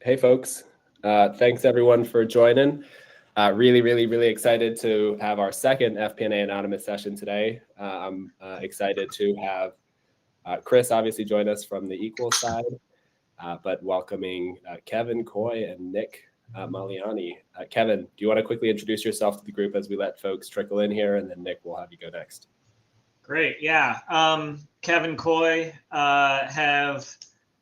Hey, folks. Thanks, everyone, for joining. Really excited to have our second FP&A Anonymous session today. I'm excited to have Chris obviously join us from the Equals side, but welcoming Kevin Coy and Nick Molani. Kevin, do you want to quickly introduce yourself to the group as we let folks trickle in here, and then Nick, we'll have you go next. Great, yeah. Kevin Coy, have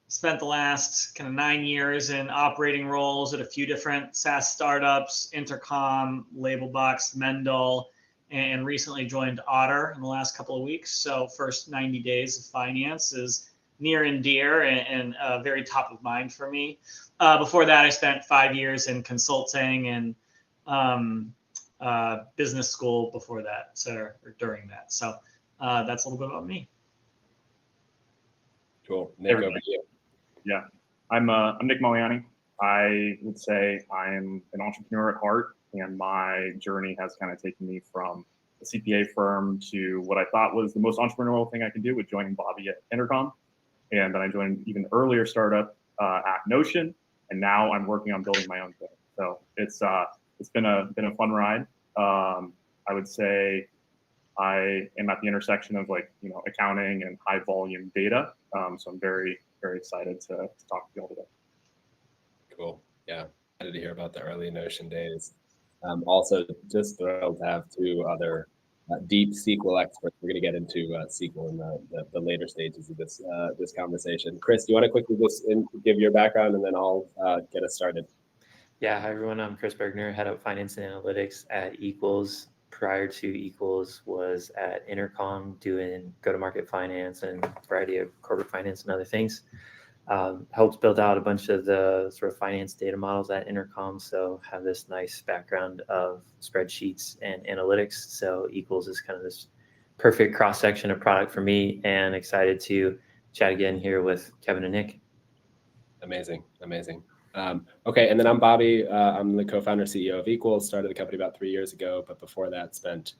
spent the last kind of 9 years in operating roles at a few different SaaS startups, Intercom, Labelbox, Mendel, and recently joined Otter in the last couple of weeks. So first 90 days of finance is near and dear and very top of mind for me. Before that, I spent 5 years in consulting and business school before that, or during that. So that's a little bit about me. Cool. Nick, over to you. Yeah, I'm Nick Molani. I would say I'm an entrepreneur at heart, and my journey has kind of taken me from a CPA firm to what I thought was the most entrepreneurial thing I could do with joining Bobby at Intercom. And then I joined an even earlier startup at Notion, and now I'm working on building my own thing. So it's been a fun ride. I would say I am at the intersection of accounting and high volume data. So I'm very excited to talk to you all today. Cool. Yeah, excited to hear about the early Notion days. Also, just thrilled to have two other deep SQL experts. We're going to get into SQL in the later stages of this conversation. Chris, do you want to quickly just give your background, and then I'll get us started? Yeah, hi everyone. I'm Chris Bergner, head of finance and analytics at Equals. Prior to Equals, was at Intercom doing go-to-market finance and a variety of corporate finance and other things. Helped build out a bunch of the sort of finance data models at Intercom, so have this nice background of spreadsheets and analytics. So Equals is kind of this perfect cross-section of product for me, and excited to chat again here with Kevin and Nick. Amazing. Okay, and then I'm Bobby. I'm the co-founder CEO of Equals. Started the company about 3 years ago, but before that spent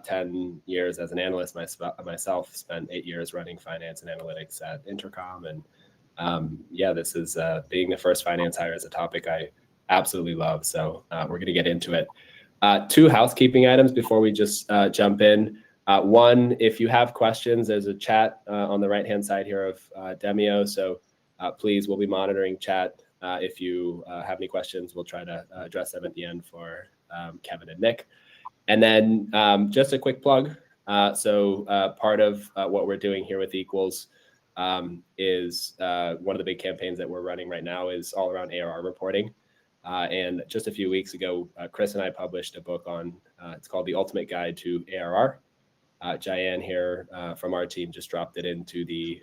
10 years as an analyst myself, spent 8 years running finance and analytics at Intercom. And this is being the first finance hire is a topic I absolutely love. So we're going to get into it. Two housekeeping items before we just jump in. One, if you have questions, there's a chat on the right-hand side here of Demio. So please, we'll be monitoring chat. If you have any questions, we'll try to address them at the end for Kevin and Nick. And then just a quick plug. So part of what we're doing here with Equals is one of the big campaigns that we're running right now is all around ARR reporting. And just a few weeks ago, Chris and I published a book on, it's called The Ultimate Guide to ARR. Jayan here from our team just dropped it into the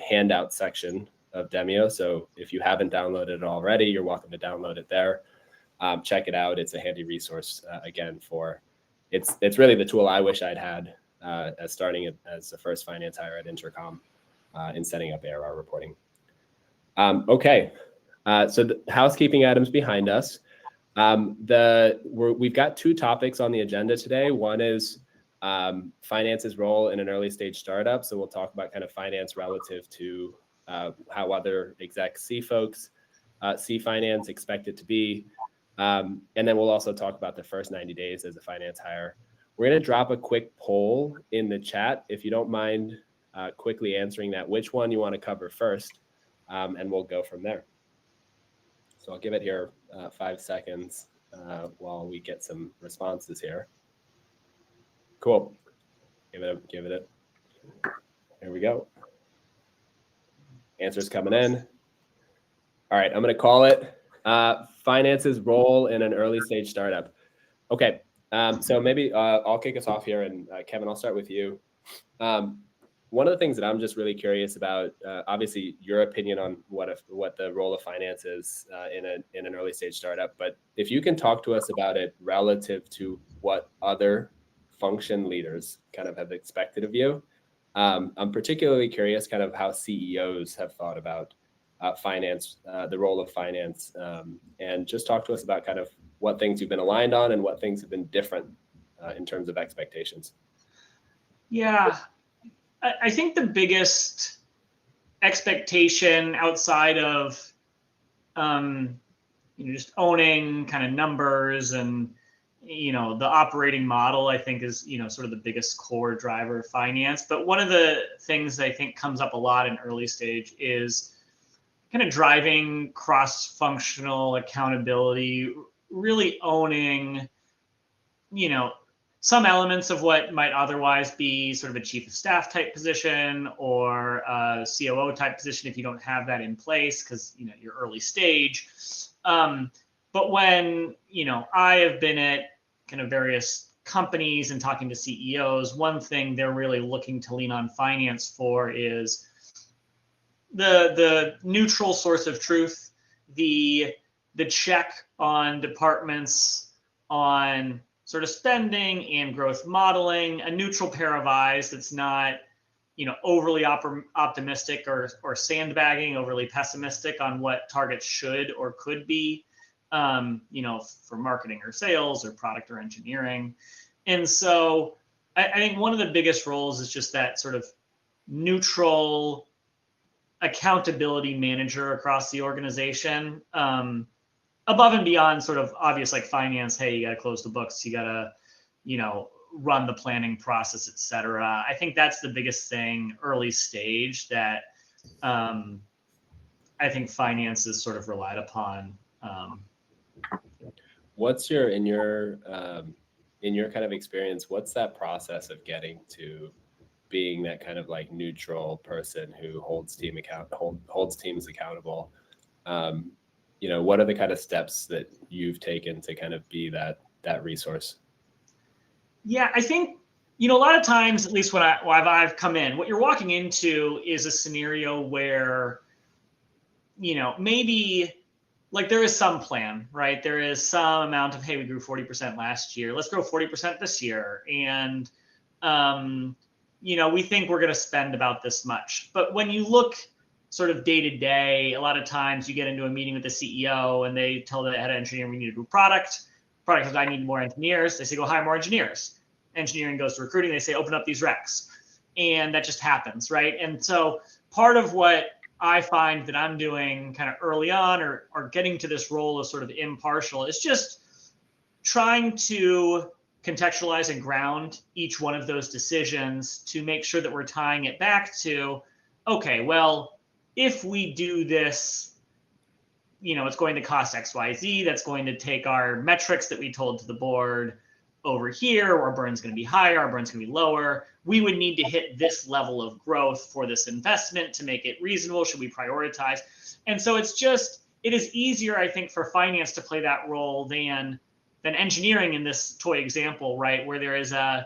handout section of Demio. So if you haven't downloaded it already, you're welcome to download it there. Check it out. It's a handy resource again for it's really the tool I wish I'd had as starting as the first finance hire at Intercom in setting up ARR reporting. Okay, so the housekeeping items behind us. We've got two topics on the agenda today. One is finance's role in an early stage startup. So we'll talk about kind of finance relative to how other execs see folks, see finance, expect it to be. And then we'll also talk about the first 90 days as a finance hire. We're going to drop a quick poll in the chat. If you don't mind quickly answering that, which one you want to cover first, and we'll go from there. So I'll give it here 5 seconds while we get some responses here. Cool. Give it. Here we go. Answers coming in. All right, I'm going to call it finance's role in an early stage startup. Okay, so maybe I'll kick us off here, and Kevin, I'll start with you. One of the things that I'm just really curious about, obviously your opinion on what the role of finance is in an early stage startup, but if you can talk to us about it relative to what other function leaders kind of have expected of you. I'm particularly curious kind of how CEOs have thought about finance, the role of finance, and just talk to us about kind of what things you've been aligned on and what things have been different in terms of expectations. Yeah, I think the biggest expectation outside of just owning kind of numbers and, the operating model, I think is, sort of the biggest core driver of finance. But one of the things I think comes up a lot in early stage is kind of driving cross-functional accountability, really owning, some elements of what might otherwise be sort of a chief of staff type position or a COO type position if you don't have that in place because, you're early stage. But when, I have been at kind of various companies and talking to CEOs, one thing they're really looking to lean on finance for is the neutral source of truth, the check on departments on sort of spending and growth modeling, a neutral pair of eyes that's not, overly optimistic or sandbagging, overly pessimistic on what targets should or could be, for marketing or sales or product or engineering. And so I think one of the biggest roles is just that sort of neutral accountability manager across the organization, above and beyond sort of obvious like finance. Hey, you got to close the books. You got to, run the planning process, et cetera. I think that's the biggest thing early stage that I think finance is sort of relied upon. What's in your kind of experience, what's that process of getting to being that kind of like neutral person who holds teams accountable? What are the kind of steps that you've taken to kind of be that resource? Yeah, I think, a lot of times, at least when I've come in, what you're walking into is a scenario where, maybe like there is some plan, right? There is some amount of, hey, we grew 40% last year. Let's grow 40% this year. And, we think we're going to spend about this much. But when you look sort of day to day, a lot of times you get into a meeting with the CEO and they tell the head of engineering, we need a new product. Product says, I need more engineers. They say, go hire more engineers. Engineering goes to recruiting. They say, open up these recs. And that just happens, right? And so part of what I find that I'm doing kind of early on or getting to this role of sort of impartial is just trying to contextualize and ground each one of those decisions to make sure that we're tying it back to, okay, well, if we do this, it's going to cost X, Y, Z. That's going to take our metrics that we told to the board over here. Our burn's going to be higher. Our burn's going to be lower. We would need to hit this level of growth for this investment to make it reasonable. Should we prioritize? And so it is easier, I think, for finance to play that role than engineering in this toy example, right? Where there is the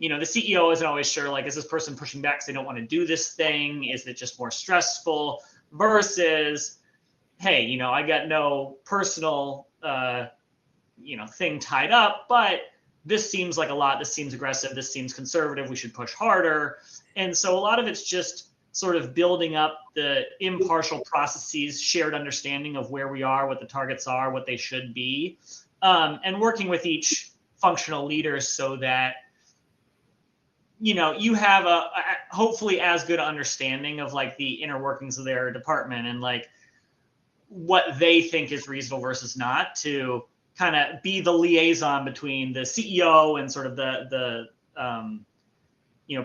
CEO isn't always sure, like, is this person pushing back because they don't want to do this thing? Is it just more stressful? Versus, hey, I got no personal, thing tied up, but this seems like a lot. This seems aggressive. This seems conservative. We should push harder. And so a lot of it's just sort of building up the impartial processes, shared understanding of where we are, what the targets are, what they should be, and working with each functional leader so that you have a hopefully as good understanding of like the inner workings of their department and like what they think is reasonable versus not, to kind of be the liaison between the CEO and sort of the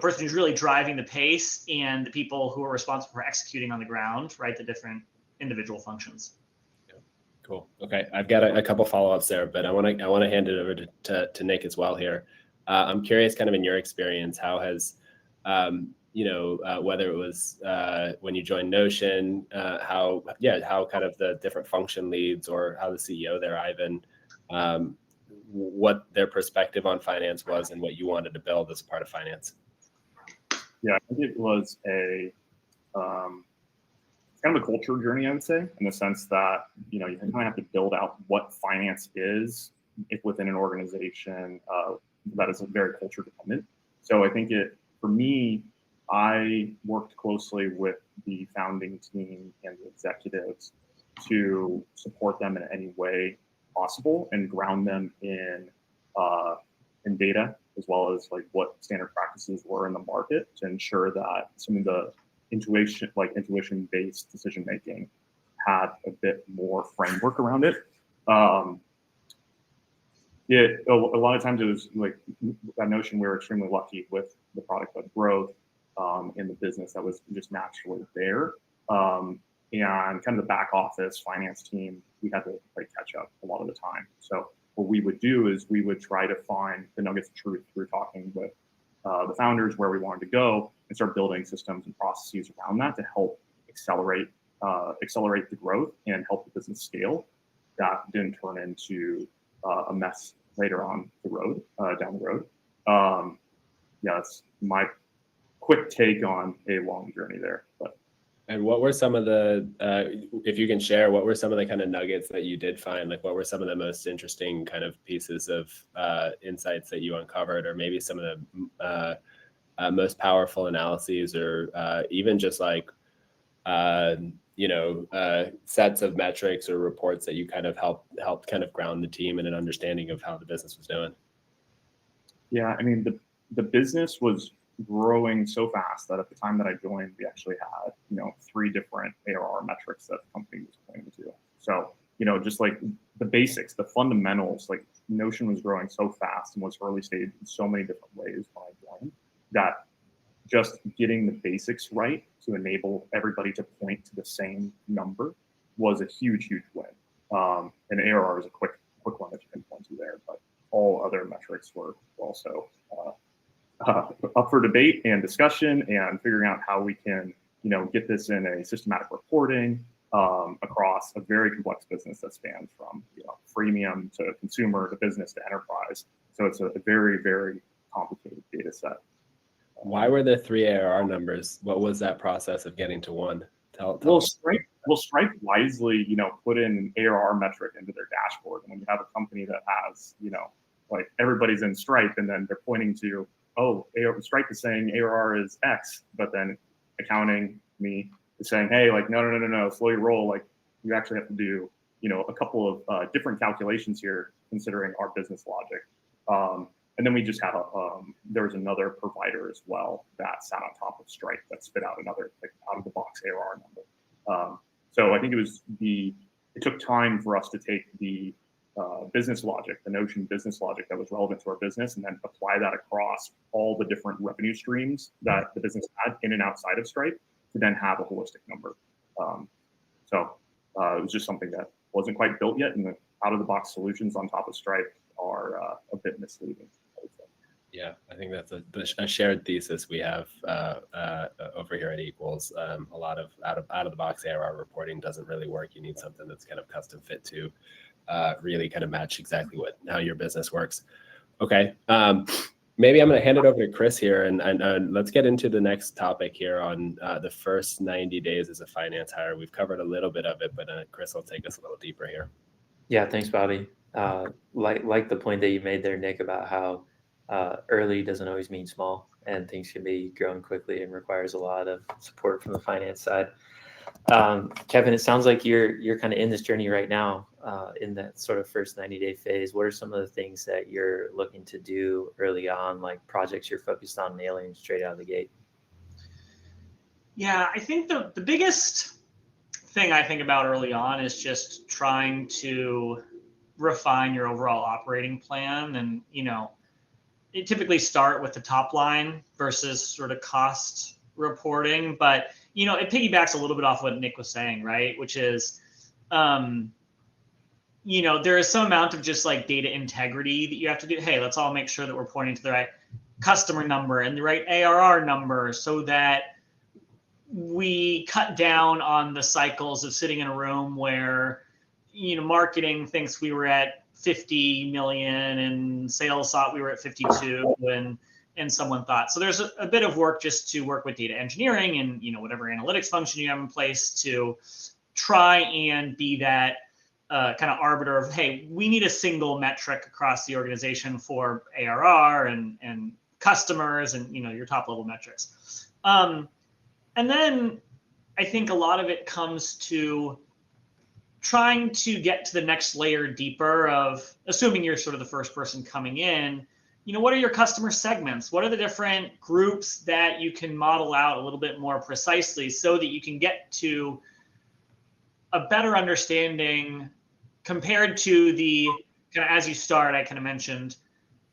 person who's really driving the pace and the people who are responsible for executing on the ground, right? The different individual functions. Cool. Okay, I've got a couple follow-ups there, but I want to hand it over to Nick as well here. I'm curious, kind of in your experience, how has whether it was when you joined Notion, how kind of the different function leads or how the CEO there, Ivan, what their perspective on finance was and what you wanted to build as part of finance. Yeah, I think it was a kind of a culture journey, I would say, in the sense that, you kind of have to build out what finance is within an organization that is very culture dependent. So I think for me, I worked closely with the founding team and the executives to support them in any way possible and ground them in data, as well as like what standard practices were in the market to ensure that some of the intuition-based decision making had a bit more framework around it. A lot of times it was like that Notion, we were extremely lucky with the product-led growth in the business that was just naturally there. And kind of the back office finance team, we had to play catch up a lot of the time. So what we would do is we would try to find the nuggets of truth through talking with the founders where we wanted to go and start building systems and processes around that to help accelerate the growth and help the business scale. That didn't turn into a mess later on the road, down the road. That's my quick take on a long journey there. And what were some of the, if you can share, what were some of the kind of nuggets that you did find? Like, what were some of the most interesting kind of pieces of insights that you uncovered, or maybe some of the most powerful analyses, or even just like, sets of metrics or reports that you kind of helped kind of ground the team in an understanding of how the business was doing? Yeah, I mean, the business was growing so fast that at the time that I joined, we actually had, 3 different ARR metrics that the company was pointing to. So, just like the basics, the fundamentals, like Notion was growing so fast and was early stage in so many different ways when I joined, that just getting the basics right to enable everybody to point to the same number was a huge win. And ARR is a quick one that you can point to there, but all other metrics were also up for debate and discussion, and figuring out how we can, get this in a systematic reporting across a very complex business that spans from, freemium to consumer to business to enterprise. So it's a very, very complicated data set. Why were there 3 ARR numbers? What was that process of getting to 1? Well, Stripe wisely, put in ARR metric into their dashboard. And when you have a company that has, like everybody's in Stripe, and then they're pointing to, Stripe is saying ARR is X, but then accounting me is saying, hey, like, no, slow your roll. Like, you actually have to do, a couple of different calculations here, considering our business logic. And then we just had there was another provider as well that sat on top of Stripe that spit out another out of the box ARR number. So I think it took time for us to take the business logic, the Notion business logic that was relevant to our business, and then apply that across all the different revenue streams that the business had in and outside of Stripe to then have a holistic number. So it was just something that wasn't quite built yet, and the out-of-the-box solutions on top of Stripe are a bit misleading. Yeah, I think that's a shared thesis we have over here at Equals. A lot of out of the box ARR reporting doesn't really work. You need something that's kind of custom fit to really kind of match exactly how your business works. Okay, maybe I'm going to hand it over to Chris here, and let's get into the next topic here on the first 90 days as a finance hire. We've covered a little bit of it, but Chris will take us a little deeper here. Yeah, thanks, Bobby. Like the point that you made there, Nick, about how early doesn't always mean small, and things can be growing quickly and requires a lot of support from the finance side. Kevin, it sounds like you're kind of in this journey right now, in that sort of first 90-day phase. What are some of the things that you're looking to do early on, like projects you're focused on nailing straight out of the gate? Yeah, I think the biggest thing I think about early on is just trying to refine your overall operating plan. And, it typically start with the top line versus sort of cost reporting. But, it piggybacks a little bit off what Nick was saying, right? Which is, there is some amount of just like data integrity that you have to do. Hey, let's all make sure that we're pointing to the right customer number and the right ARR number, so that we cut down on the cycles of sitting in a room where, marketing thinks we were at 50 million and sales thought we were at 52 and someone thought. So there's a bit of work just to work with data engineering and, whatever analytics function you have in place to try and be that kind of arbiter of, hey, we need a single metric across the organization for ARR and customers and, your top level metrics. And then I think a lot of it comes to trying to get to the next layer deeper of, assuming you're sort of the first person coming in, what are your customer segments? What are the different groups that you can model out a little bit more precisely so that you can get to a better understanding compared to the kind of, as you start, I kind of mentioned,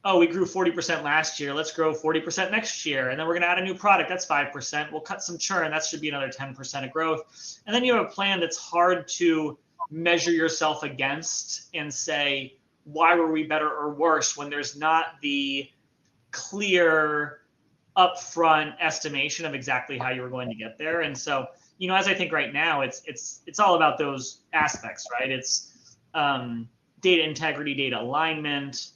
oh, we grew 40% last year. Let's grow 40% next year. And then we're going to add a new product. That's 5%. We'll cut some churn. That should be another 10% of growth. And then you have a plan that's hard to measure yourself against and say, why were we better or worse, when there's not the clear upfront estimation of exactly how you were going to get there. And so, as I think right now, it's all about those aspects, right? It's data integrity, data alignment,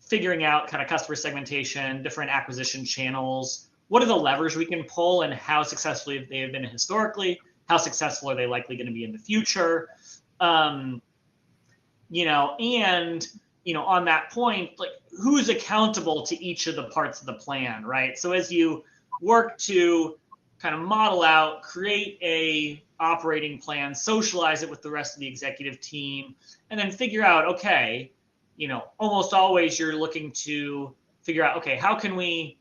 figuring out kind of customer segmentation, different acquisition channels. What are the levers we can pull, and how successfully they have been historically? How successful are they likely going to be in the future? And on that point, like, who's accountable to each of the parts of the plan, right? So as you work to kind of model out, create a operating plan, socialize it with the rest of the executive team, and then figure out, okay, almost always you're looking to figure out, okay, how can we,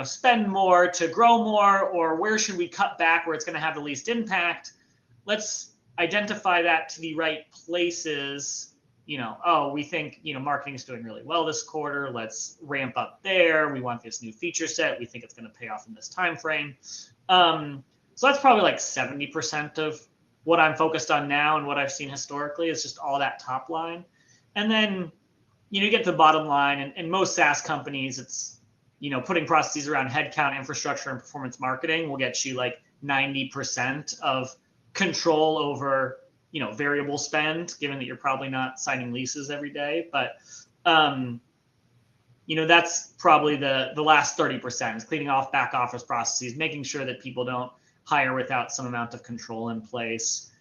spend more to grow more, or where should we cut back where it's going to have the least impact? Let's identify that to the right places. We think, marketing is doing really well this quarter. Let's ramp up there. We want this new feature set. We think it's going to pay off in this time frame. So that's probably like 70% of what I'm focused on now, and what I've seen historically is just all that top line. And then, you get to the bottom line, and most SaaS companies, it's, putting processes around headcount, infrastructure, and performance marketing will get you like 90% of control over, variable spend, given that you're probably not signing leases every day. But, that's probably the last 30% is cleaning off back office processes, making sure that people don't hire without some amount of control in place.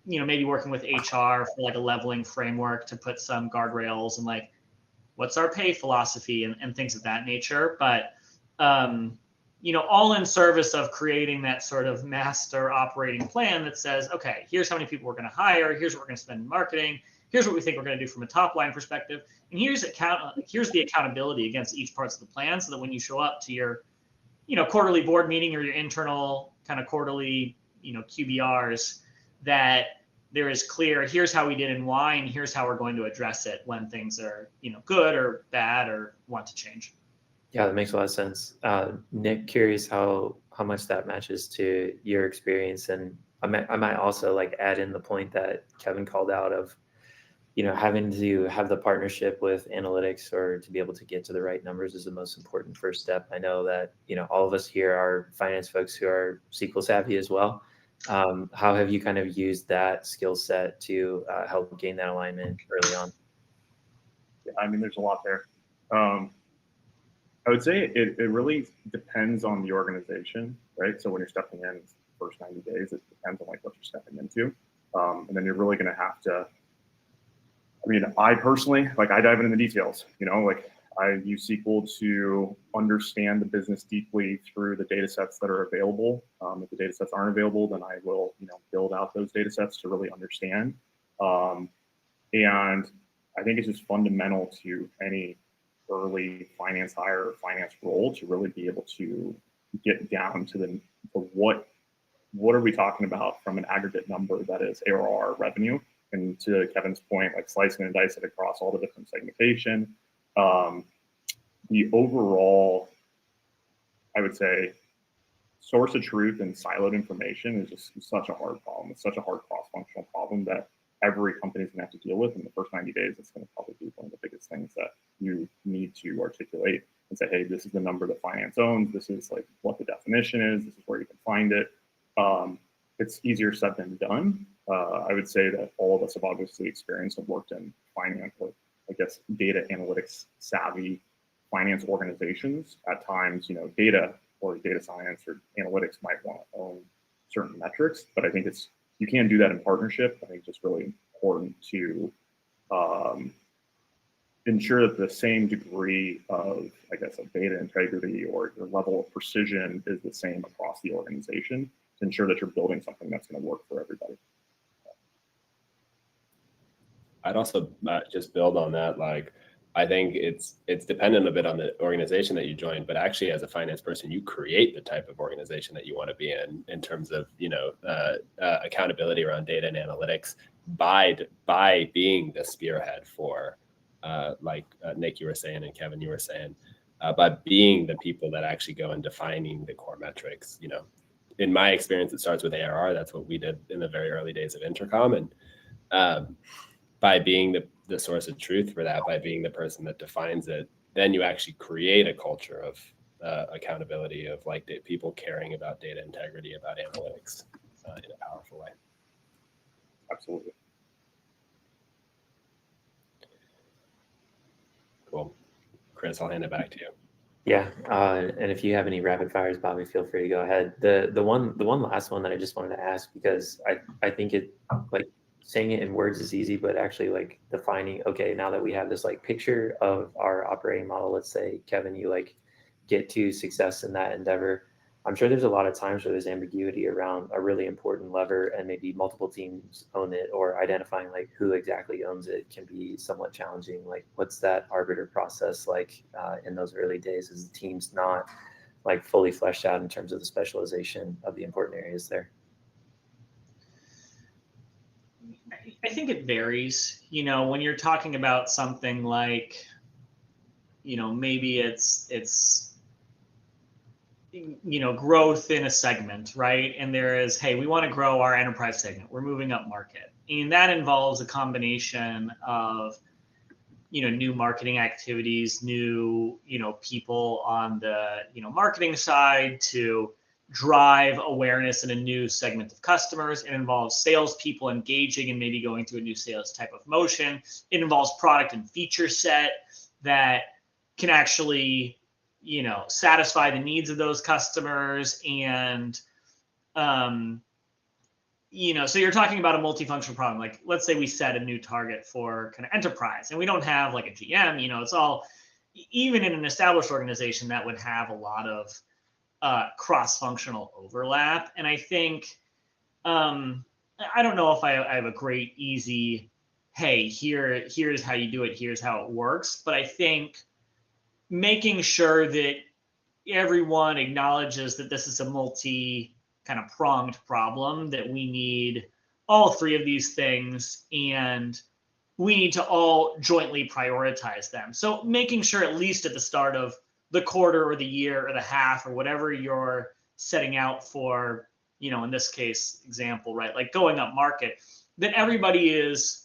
Maybe working with HR for like a leveling framework to put some guardrails and like, what's our pay philosophy and things of that nature. But, all in service of creating that sort of master operating plan that says, okay, here's how many people we're going to hire. Here's what we're going to spend in marketing. Here's what we think we're going to do from a top line perspective. And here's the accountability against each parts of the plan, so that when you show up to your, quarterly board meeting or your internal kind of quarterly, QBRs, that there is clear, here's how we did and why, and here's how we're going to address it when things are, good or bad or want to change. Yeah, that makes a lot of sense. Nick, curious how much that matches to your experience. And I might also like add in the point that Kevin called out of, having to have the partnership with analytics, or to be able to get to the right numbers, is the most important first step. I know that, all of us here are finance folks who are SQL savvy as well. How have you kind of used that skill set to help gain that alignment early on? Yeah, I mean, there's a lot there. I would say it really depends on the organization, right? So when you're stepping in the first 90 days, it depends on like what you're stepping into. And then you're really going to have to, I personally, like, I dive into the details, like I use SQL to understand the business deeply through the data sets that are available. If the data sets aren't available, then I will, build out those data sets to really understand. And I think it's just fundamental to any early finance hire or finance role to really be able to get down to what are we talking about from an aggregate number that is ARR revenue. And to Kevin's point, like slicing and dicing it across all the different segmentation. The overall, I would say, source of truth and siloed information is just such a hard problem. It's such a hard cross-functional problem that every company is going to have to deal with in the first 90 days. It's going to probably be one of the biggest things that you need to articulate and say, hey, this is the number that finance owns. This is like what the definition is. This is where you can find it. It's easier said than done. I would say that all of us have obviously experienced and worked in finance, or I guess data analytics savvy finance organizations. At times, data or data science or analytics might want to own certain metrics, but I think you can do that in partnership. I think it's just really important to ensure that the same degree of, I guess, of data integrity or your level of precision is the same across the organization to ensure that you're building something that's going to work for everybody. I'd also just build on that, like I think it's dependent a bit on the organization that you join, but actually as a finance person, you create the type of organization that you want to be in terms of, accountability around data and analytics by being the spearhead for, Nick, you were saying, and Kevin, you were saying, by being the people that actually go and defining the core metrics. In my experience, it starts with ARR. That's what we did in the very early days of Intercom. And by being the source of truth for that, by being the person that defines it, then you actually create a culture of accountability, of people caring about data integrity, about analytics in a powerful way. Absolutely. Cool. Chris, I'll hand it back to you. Yeah, and if you have any rapid fires, Bobby, feel free to go ahead. The one last one that I just wanted to ask, because I think it, like, saying it in words is easy, but actually like defining, okay, now that we have this like picture of our operating model, let's say, Kevin, you like get to success in that endeavor. I'm sure there's a lot of times where there's ambiguity around a really important lever and maybe multiple teams own it, or identifying like who exactly owns it can be somewhat challenging. Like, what's that arbiter process like in those early days? Is the team's not like fully fleshed out in terms of the specialization of the important areas there? I think it varies. When you're talking about something like, maybe it's growth in a segment, right? And there is, hey, we want to grow our enterprise segment. We're moving up market. And that involves a combination of, new marketing activities, new, people on the, marketing side to drive awareness in a new segment of customers. It involves salespeople engaging and maybe going through a new sales type of motion. It involves product and feature set that can actually, satisfy the needs of those customers. And, so you're talking about a multifunctional problem. Like, let's say we set a new target for kind of enterprise and we don't have like a GM, it's all, even in an established organization, that would have a lot of cross-functional overlap. And I think, I don't know if I have a great, easy, hey, here's how you do it, here's how it works. But I think making sure that everyone acknowledges that this is a multi kind of pronged problem, that we need all three of these things and we need to all jointly prioritize them. So making sure, at least at the start of the quarter or the year or the half or whatever you're setting out for, in this case example, right, like going up market, that everybody is,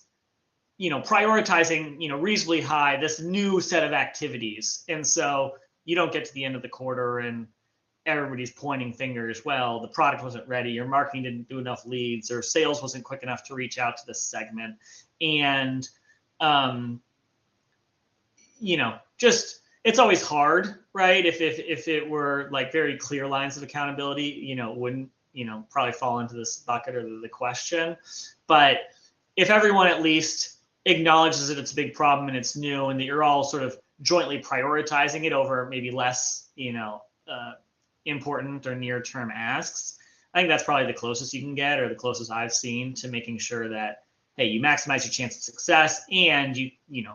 prioritizing, reasonably high this new set of activities. And so you don't get to the end of the quarter and everybody's pointing fingers. Well, the product wasn't ready, your marketing didn't do enough leads, or sales wasn't quick enough to reach out to this segment. And, just, it's always hard, right? If it were like very clear lines of accountability, wouldn't, probably fall into this bucket or the question. But if everyone at least acknowledges that it's a big problem and it's new, and that you're all sort of jointly prioritizing it over maybe less, important or near-term asks, I think that's probably the closest you can get, or the closest I've seen to making sure that, hey, you maximize your chance of success and you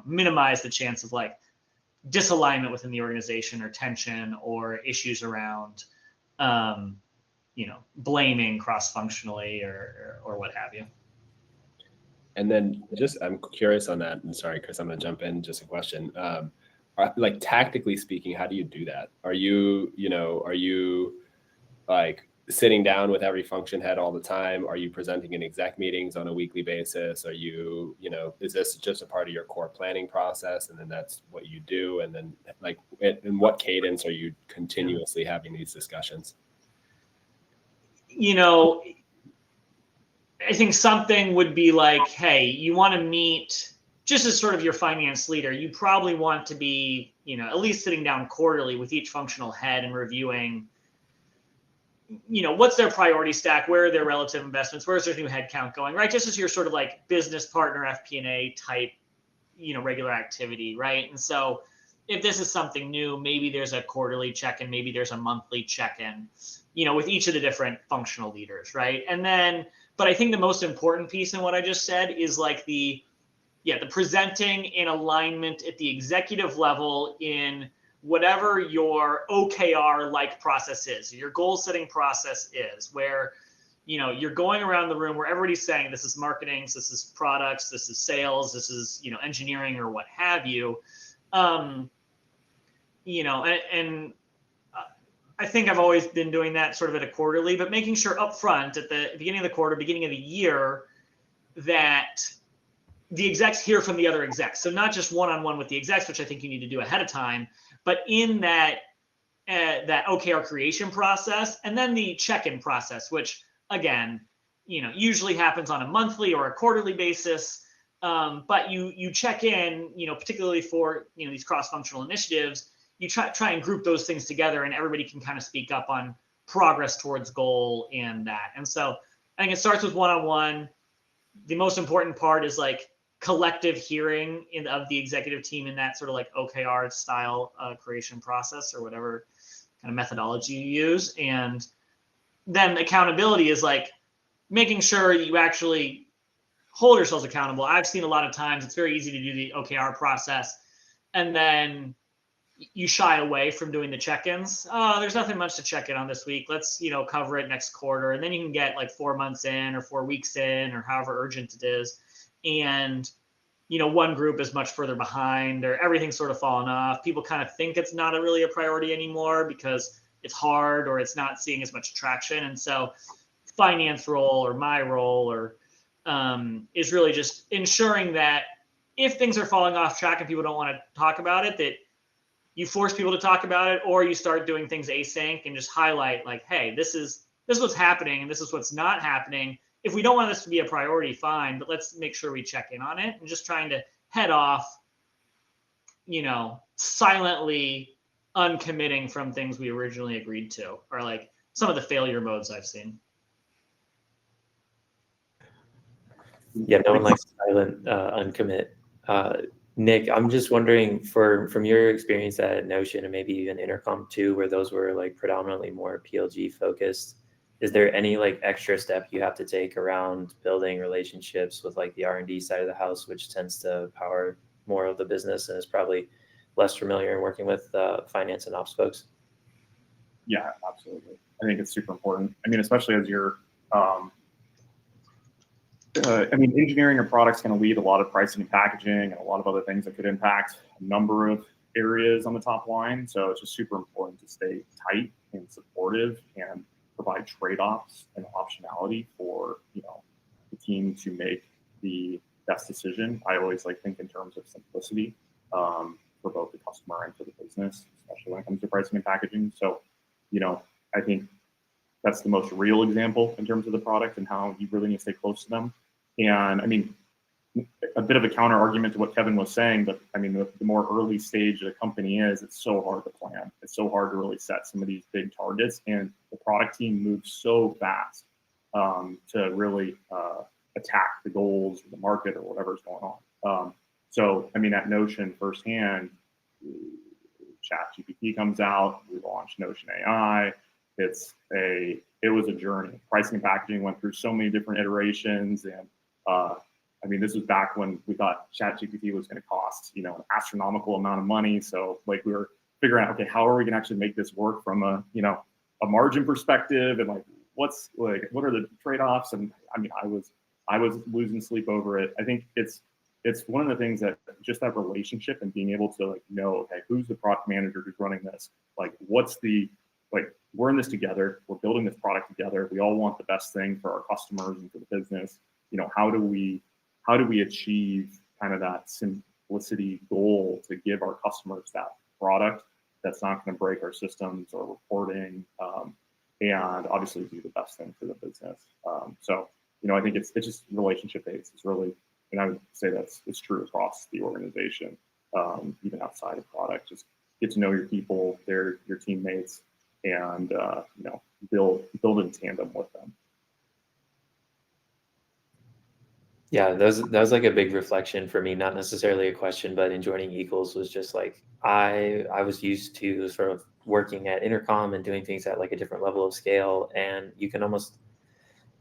minimize the chance of like disalignment within the organization or tension or issues around, blaming cross-functionally or what have you. And then I'm curious on that. And sorry, Chris, I'm going to jump in. Just a question. Like, tactically speaking, how do you do that? Are you like sitting down with every function head all the time? Are you presenting in exec meetings on a weekly basis? Are you, is this just a part of your core planning process, and then that's what you do? And then like, in what cadence are you continuously having these discussions? I think something would be like, hey, you want to meet, just as sort of your finance leader, you probably want to be, at least sitting down quarterly with each functional head and reviewing, what's their priority stack, where are their relative investments, where's their new headcount going, right? Just as your sort of like business partner FP&A type, regular activity, right? And so if this is something new, maybe there's a quarterly check-in, maybe there's a monthly check-in, with each of the different functional leaders, right? And then, but I think the most important piece in what I just said is like the, the presenting in alignment at the executive level in whatever your OKR like process is, your goal setting process is, where you're going around the room where everybody's saying this is marketing, this is products, this is sales, this is engineering or what have you. And I think I've always been doing that sort of at a quarterly, but making sure upfront at the beginning of the quarter, beginning of the year, that the execs hear from the other execs. So not just one-on-one with the execs, which I think you need to do ahead of time, but in that OKR creation process, and then the check-in process, which again, usually happens on a monthly or a quarterly basis. But you check in, particularly for these cross-functional initiatives, you try and group those things together, and everybody can kind of speak up on progress towards goal and that. And so I think it starts with one-on-one. The most important part is like collective hearing of the executive team in that sort of like OKR style creation process or whatever kind of methodology you use. And then accountability is like making sure you actually hold yourselves accountable. I've seen a lot of times it's very easy to do the OKR process, and then you shy away from doing the check-ins. Oh, there's nothing much to check in on this week. Let's, cover it next quarter. And then you can get like 4 months in or 4 weeks in or however urgent it is. And, one group is much further behind or everything's sort of fallen off. People kind of think it's not really a priority anymore because it's hard or it's not seeing as much traction. And so finance role or my role or is really just ensuring that if things are falling off track and people don't want to talk about it, that you force people to talk about it, or you start doing things async and just highlight like, hey, this is what's happening and this is what's not happening. If we don't want this to be a priority, fine, but let's make sure we check in on it, and just trying to head off, silently uncommitting from things we originally agreed to, or like some of the failure modes I've seen. Yeah, no one likes silent uncommit. Nick, I'm just wondering, from your experience at Notion and maybe even Intercom too, where those were like predominantly more PLG focused, is there any like extra step you have to take around building relationships with like the R&D side of the house, which tends to power more of the business and is probably less familiar in working with finance and ops folks? Yeah, absolutely. I think it's super important. I mean, especially as you're engineering or products can lead a lot of pricing and packaging and a lot of other things that could impact a number of areas on the top line. So it's just super important to stay tight and supportive and provide trade-offs and optionality for the team to make the best decision. I always think in terms of simplicity for both the customer and for the business, especially when it comes to pricing and packaging. So I think that's the most real example in terms of the product and how you really need to stay close to them. And I mean, a bit of a counter argument to what Kevin was saying, but I mean, the more early stage a company is, it's so hard to plan. It's so hard to really set some of these big targets, and the product team moves so fast to really attack the goals of the market or whatever's going on. So, I mean, at Notion firsthand, ChatGPT comes out, we launched Notion AI. It was a journey. Pricing and packaging went through so many different iterations, and I mean, this was back when we thought ChatGPT was going to cost, an astronomical amount of money. So we were figuring out, okay, how are we going to actually make this work from a margin perspective, and what are the trade-offs? And I mean, I was losing sleep over it. I think it's one of the things that just that relationship and being able to know, okay, who's the product manager who's running this? We're in this together. We're building this product together. We all want the best thing for our customers and for the business. How do we achieve kind of that simplicity goal to give our customers that product that's not going to break our systems or reporting, and obviously do the best thing for the business. So I think it's just relationship based. It's really, and I would say it's true across the organization, even outside of product. Just get to know your people, your teammates, and build in tandem with them. Yeah, that was like a big reflection for me, not necessarily a question, but in joining Equals was just like, I was used to sort of working at Intercom and doing things at like a different level of scale. And you can almost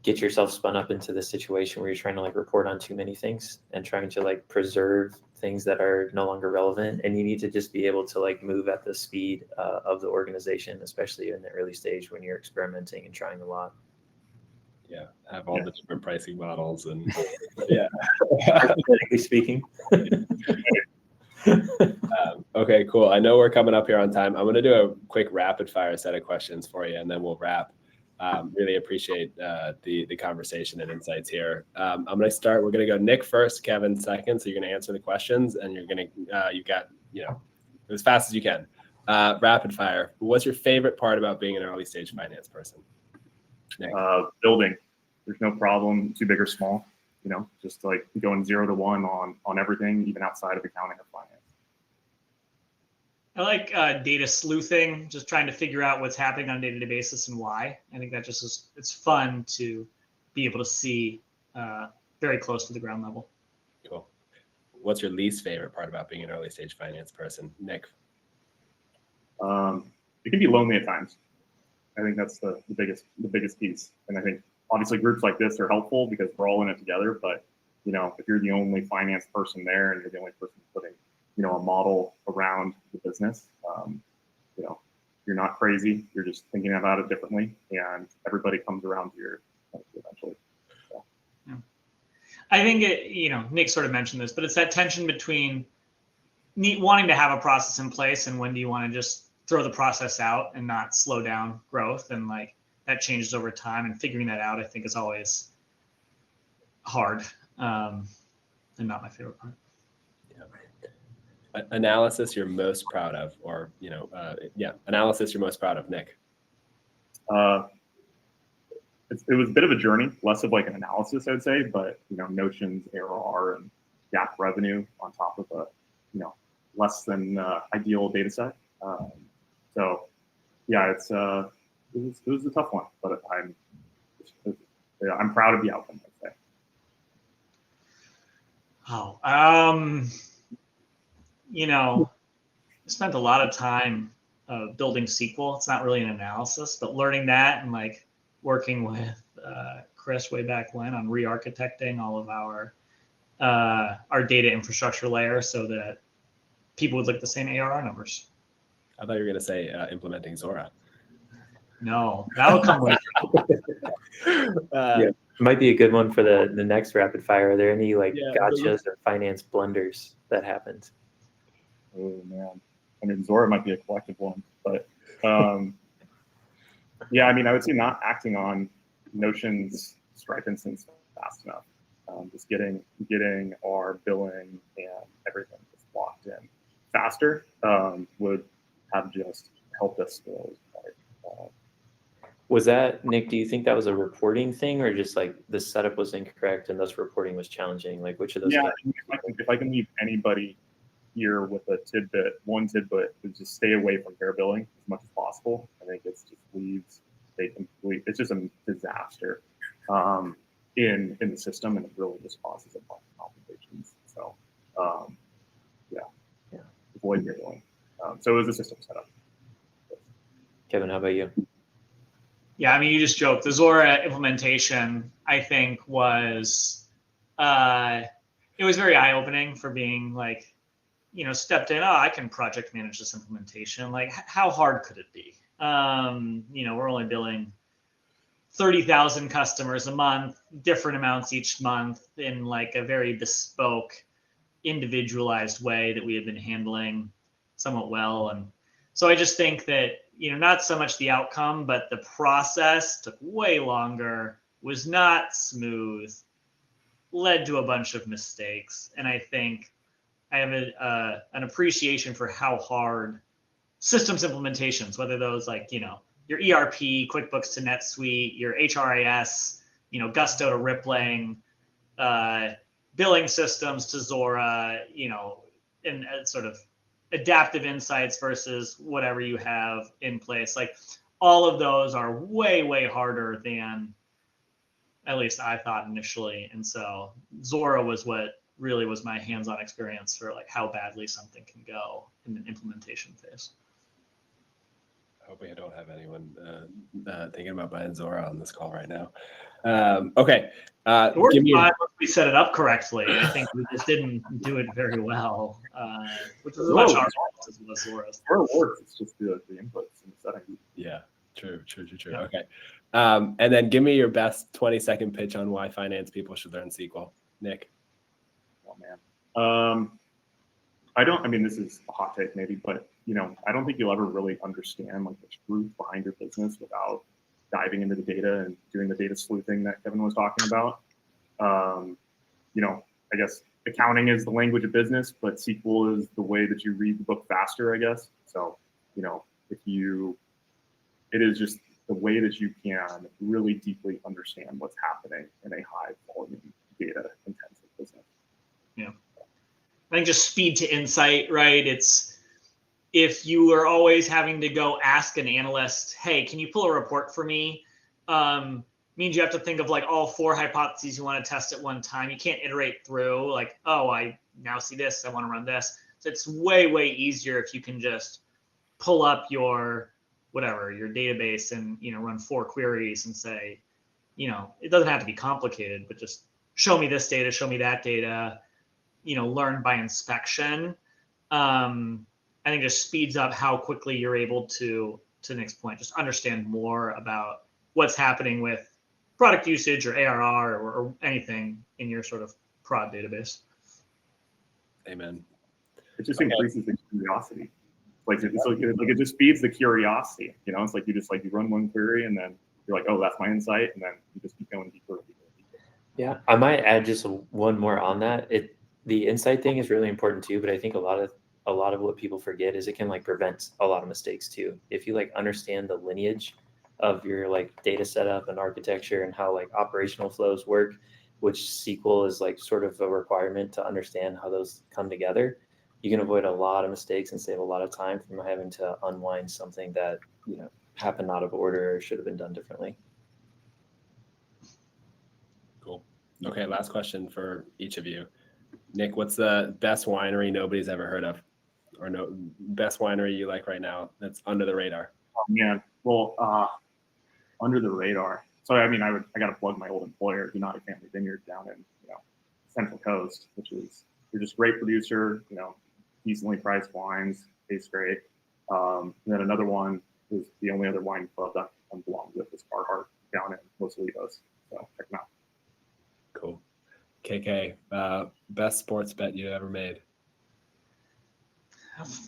get yourself spun up into this situation where you're trying to like report on too many things and trying to like preserve things that are no longer relevant. And you need to just be able to like move at the speed of the organization, especially in the early stage when you're experimenting and trying a lot. Yeah, have all the different pricing models and Hypothetically speaking. Okay, cool. I know we're coming up here on time. I'm going to do a quick rapid fire set of questions for you, and then we'll wrap. Really appreciate the conversation and insights here. I'm going to start. We're going to go Nick first, Kevin second. So you're going to answer the questions, and you're going to you got as fast as you can. Rapid fire. What's your favorite part about being an early stage finance person? Nick. Building. There's no problem, too big or small. Just like going 0 to 1 on everything, even outside of accounting or finance. I like data sleuthing, just trying to figure out what's happening on a day-to-day basis and why. I think that just it's fun to be able to see very close to the ground level. Cool. What's your least favorite part about being an early stage finance person, Nick? It can be lonely at times. I think that's the biggest piece. And I think obviously groups like this are helpful because we're all in it together. But if you're the only finance person there and you're the only person putting a model around the business, you're not crazy. You're just thinking about it differently, and everybody comes around to your eventually. So. Yeah. I think Nick sort of mentioned this, but it's that tension between wanting to have a process in place and when do you want to just throw the process out and not slow down growth, and like that changes over time, and figuring that out I think is always hard and not my favorite part. Analysis you're most proud of, or analysis you're most proud of, Nick? It was a bit of a journey, less of like an analysis, I would say, but Notion's ARR and GAAP revenue on top of a less than ideal data set. So yeah, it was a tough one, but I'm proud of the outcome, I'd say. I spent a lot of time building SQL. It's not really an analysis, but learning that and like working with Chris way back when on re-architecting all of our data infrastructure layer so that people would look at the same ARR numbers. I thought you were going to say implementing Zora. No, that'll come later. Yeah. Might be a good one for the next rapid fire. Are there any gotchas or finance blunders that happened? Oh man, I mean Zora might be a collective one, but yeah, I mean I would say not acting on Notion's Stripe instance fast enough. Just getting our billing and everything just locked in faster would have just helped us scale. Was that, Nick, do you think that was a reporting thing or just like the setup was incorrect and thus reporting was challenging? Like which of those? Yeah, if I can leave anybody here with one tidbit is just stay away from fair billing as much as possible. I think it's just it's just a disaster in the system, and it really just causes a bunch of complications. So avoid fair billing. So it was a system setup. Kevin, how about you? Yeah, I mean, you just joked. The Zora implementation, I think, was it was very eye-opening for being like, stepped in. Oh, I can project manage this implementation. Like, how hard could it be? We're only billing 30,000 customers a month, different amounts each month in like a very bespoke, individualized way that we have been handling somewhat well. And so I just think that not so much the outcome, but the process took way longer, was not smooth, led to a bunch of mistakes. And I think I have an appreciation for how hard systems implementations, whether those like, your ERP, QuickBooks to NetSuite, your HRIS, Gusto to Rippling, billing systems to Zora, and sort of adaptive insights versus whatever you have in place. Like all of those are way, way harder than at least I thought initially. And so Zora was what really was my hands-on experience for like how badly something can go in an implementation phase. I hope we don't have anyone thinking about buying Zora on this call right now. Okay. We're Give me your, fine once we set it up correctly. I think we just didn't do it very well, which was as much our fault as it was Laura's. Where it works, it's just the inputs and the settings. yeah, true. Yeah. Okay. And then give me your best 20-second pitch on why finance people should learn SQL. Nick. Oh man. This is a hot take maybe, but I don't think you'll ever really understand like the truth behind your business without diving into the data and doing the data sleuthing that Kevin was talking about. I guess accounting is the language of business, but SQL is the way that you read the book faster, I guess. So, it is just the way that you can really deeply understand what's happening in a high volume data intensive business. Yeah. I think just speed to insight, right? It's if you are always having to go ask an analyst, hey, can you pull a report for me? Means you have to think of like all 4 hypotheses you want to test at one time. You can't iterate through like, oh, I now see this, I want to run this. So it's way, way easier if you can just pull up your database and, run 4 queries and say, it doesn't have to be complicated, but just show me this data, show me that data, learn by inspection. I think just speeds up how quickly you're able to the next point, just understand more about what's happening with product usage or ARR or anything in your sort of prod database. Amen. It just increases the curiosity. It just feeds the curiosity. It's like you run one query and then you're like, oh, that's my insight, and then you just keep going deeper and deeper and deeper. Yeah, I might add just one more on that. The insight thing is really important too, but I think a lot of what people forget is it can like prevent a lot of mistakes too. If you like understand the lineage of your like data setup and architecture and how like operational flows work, which SQL is like sort of a requirement to understand how those come together, you can avoid a lot of mistakes and save a lot of time from having to unwind something that happened out of order or should have been done differently. Cool. Okay, last question for each of you. Nick, what's the best winery nobody's ever heard of, or best winery you like right now that's under the radar? Oh man, well, under the radar. So I got to plug my old employer, United Family Vineyard, down in Central Coast, which is they're just great producer, decently priced wines, tastes great. And then another one is the only other wine club that I'm belonged with is Carhartt down in Los Olivos. So check them out. Cool. KK, best sports bet you ever made?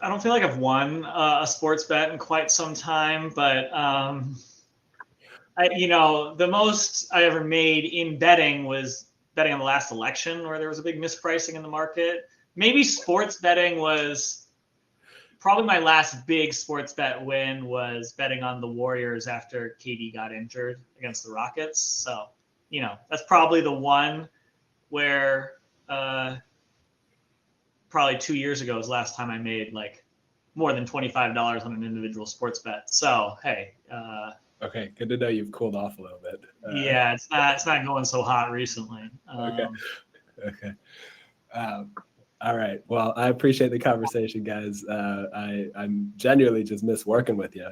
I don't feel like I've won a sports bet in quite some time, but the most I ever made in betting was betting on the last election where there was a big mispricing in the market. Maybe sports betting was probably my last big sports bet win was betting on the Warriors after KD got injured against the Rockets. So, that's probably the one where probably 2 years ago was the last time I made like more than $25 on an individual sports bet. So, hey. Okay, good to know you've cooled off a little bit. Yeah, it's not going so hot recently. Okay. All right. Well, I appreciate the conversation, guys. I'm genuinely just miss working with you.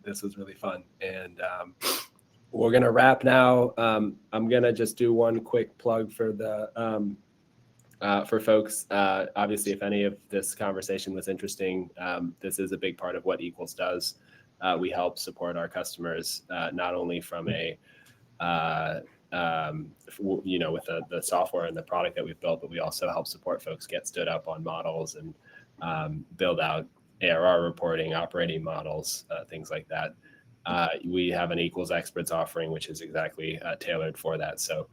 This was really fun, and we're gonna wrap now. I'm gonna just do one quick plug for the for folks. Obviously, if any of this conversation was interesting, this is a big part of what Equals does. We help support our customers not only from a with the software and the product that we've built, but we also help support folks get stood up on models and build out ARR reporting, operating models, things like that. We have an Equals Experts offering, which is exactly tailored for that. So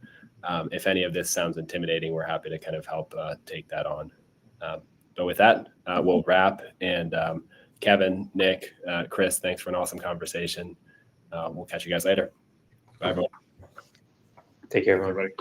if any of this sounds intimidating, we're happy to kind of help take that on. But with that, we'll wrap. And Kevin, Nick, Chris, thanks for an awesome conversation. We'll catch you guys later. Bye, everyone. Take care, everyone. Everybody.